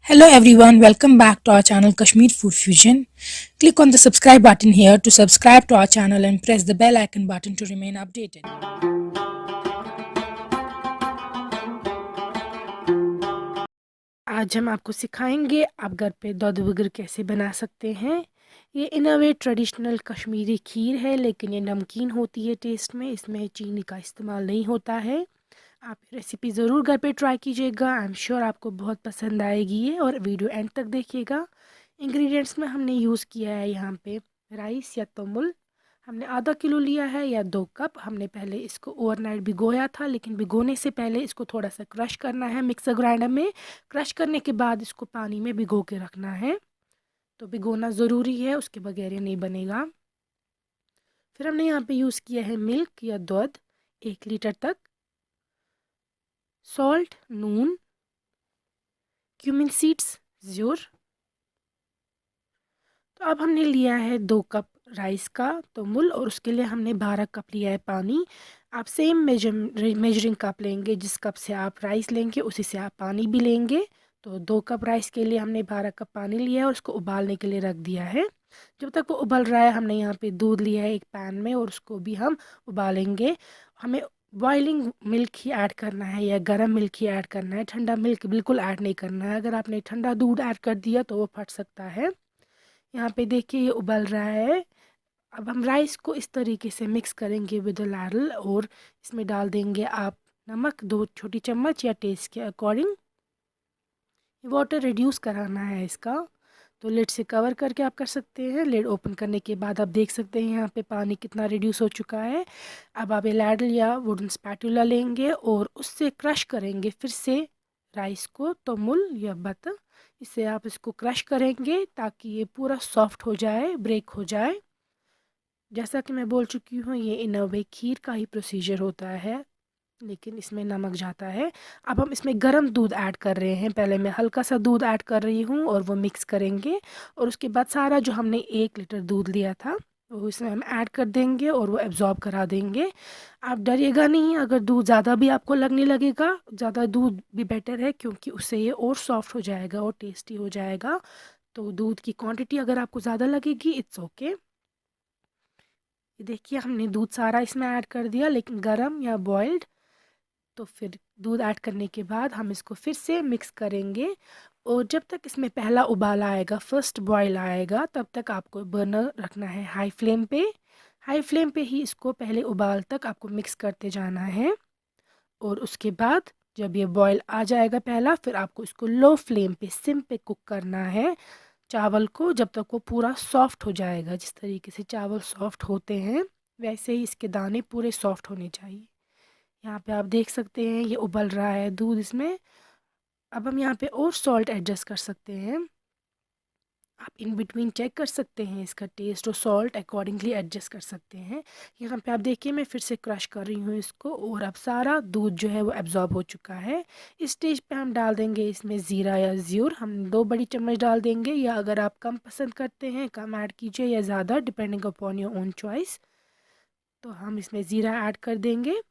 Hello everyone, welcome back to our channel Kashmir Food Fusion. Click on the subscribe button here to subscribe to our channel and press the bell icon button to remain updated. आज हम आपको सिखाएंगे आप घर पे दूध वगैरह कैसे बना सकते हैं। ये इन अ वे ट्रेडिशनल कश्मीरी खीर है, लेकिन ये नमकीन होती है टेस्ट में, इसमें चीनी का इस्तेमाल नहीं होता है। आप रेसिपी ज़रूर घर पे ट्राई कीजिएगा, आई एम श्योर आपको बहुत पसंद आएगी ये, और वीडियो एंड तक देखिएगा। इंग्रेडिएंट्स में हमने यूज़ किया है यहाँ पे राइस या तमुल, हमने आधा किलो लिया है या 2 कप। हमने पहले इसको ओवरनाइट भिगोया था, लेकिन भिगोने से पहले इसको थोड़ा सा क्रश करना है मिक्सर ग्राइंडर में। क्रश करने के बाद इसको पानी में भिगो के रखना है, तो भिगोना ज़रूरी है, उसके बगैर ये नहीं बनेगा। फिर हमने यहाँ पे यूज़ किया है मिल्क या दूध 1 लीटर तक, सॉल्ट, नून, क्यूमिन सीड्स, ज़्यूर। तो अब हमने लिया है 2 कप राइस का तमुल, और उसके लिए हमने 12 कप लिया है पानी। आप सेम मेजरिंग कप लेंगे, जिस कप से आप राइस लेंगे उसी से आप पानी भी लेंगे। तो 2 कप राइस के लिए हमने 12 कप पानी लिया है और उसको उबालने के लिए रख दिया है। जब तक वो उबल रहा है, हमने यहाँ पे दूध लिया है एक पैन में और उसको भी हम उबालेंगे। हमें बॉइलिंग मिल्क ही ऐड करना है या गर्म मिल्क ही ऐड करना है, ठंडा मिल्क बिल्कुल ऐड नहीं करना है। अगर आपने ठंडा दूध ऐड कर दिया तो वो फट सकता है। यहाँ पे देखिए ये उबल रहा है। अब हम राइस को इस तरीके से मिक्स करेंगे विद लैडल, और इसमें डाल देंगे आप नमक 2 छोटी चम्मच या टेस्ट के अकॉर्डिंग। वाटर रिड्यूस कराना है इसका, तो लिड से कवर करके आप कर सकते हैं। लिड ओपन करने के बाद आप देख सकते हैं यहाँ पे पानी कितना रिड्यूस हो चुका है। अब आप ये लैडल या वुडन स्पैटुला लेंगे और उससे क्रश करेंगे फिर से राइस को, तमुल या बत। इससे आप इसको क्रश करेंगे ताकि ये पूरा सॉफ्ट हो जाए, ब्रेक हो जाए। जैसा कि मैं बोल चुकी हूँ, ये इन अ वे खीर का ही प्रोसीजर होता है, लेकिन इसमें नमक जाता है। अब हम इसमें गर्म दूध ऐड कर रहे हैं। पहले मैं हल्का सा दूध ऐड कर रही हूँ और वो मिक्स करेंगे, और उसके बाद सारा जो हमने 1 लीटर दूध लिया था वो इसमें हम ऐड कर देंगे और वो एब्जॉर्ब करा देंगे। आप डरिएगा नहीं, अगर दूध ज़्यादा भी आपको लगने लगेगा, ज़्यादा दूध भी बेटर है, क्योंकि उससे ये और सॉफ्ट हो जाएगा और टेस्टी हो जाएगा। तो दूध की क्वांटिटी अगर आपको ज़्यादा लगेगी, इट्स ओके। ये देखिए हमने दूध सारा इसमें ऐड कर दिया, लेकिन गरम या बॉइल्ड। तो फिर दूध ऐड करने के बाद हम इसको फिर से मिक्स करेंगे, और जब तक इसमें पहला उबाला आएगा, फर्स्ट बॉयल आएगा, तब तक आपको बर्नर रखना है हाई फ्लेम पे। हाई फ्लेम पे ही इसको पहले उबाल तक आपको मिक्स करते जाना है, और उसके बाद जब ये बॉयल आ जाएगा पहला, फिर आपको इसको लो फ्लेम पे सिम पे कुक करना है चावल को, जब तक वो पूरा सॉफ्ट हो जाएगा। जिस तरीके से चावल सॉफ्ट होते हैं, वैसे ही इसके दाने पूरे सॉफ्ट होने चाहिए। यहाँ पे आप देख सकते हैं ये उबल रहा है दूध इसमें। अब हम यहाँ पे और सॉल्ट एडजस्ट कर सकते हैं। आप इन बिटवीन चेक कर सकते हैं, इसका टेस्ट और सॉल्ट अकॉर्डिंगली एडजस्ट कर सकते हैं। यहाँ पे आप देखिए मैं फिर से क्रश कर रही हूँ इसको, और अब सारा दूध जो है वो एब्जॉर्ब हो चुका है। इस स्टेज पे हम डाल देंगे इसमें ज़ीरा या ज़्यूर। हम 2 बड़ी चम्मच डाल देंगे, या अगर आप कम पसंद करते हैं कम ऐड कीजिए या ज़्यादा, depending upon your own choice. तो हम इसमें ज़ीरा ऐड कर देंगे।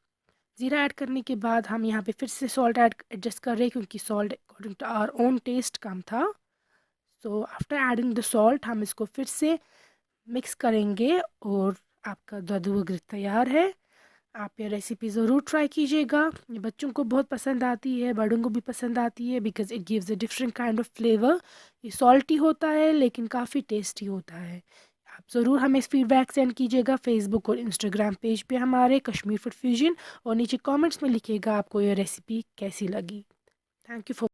ज़ीरा ऐड करने के बाद हम यहाँ पे फिर से सॉल्ट ऐड एडजस्ट कर रहे हैं, क्योंकि salt according to our own taste कम था। So after adding the salt हम इसको फिर से मिक्स करेंगे, और आपका दूध वगैरह तैयार है। आप ये रेसिपी ज़रूर ट्राई कीजिएगा। ये बच्चों को बहुत पसंद आती है, बड़ों को भी पसंद आती है, because it gives a different kind of flavour. ये सॉल्टी होता है लेकिन काफ़ी टेस्टी होता है। आप ज़रूर हमें इस फीडबैक सेंड कीजिएगा फेसबुक और इंस्टाग्राम पेज पे हमारे कश्मीर फूड फ्यूजन, और नीचे कमेंट्स में लिखिएगा आपको ये रेसिपी कैसी लगी। Thank you for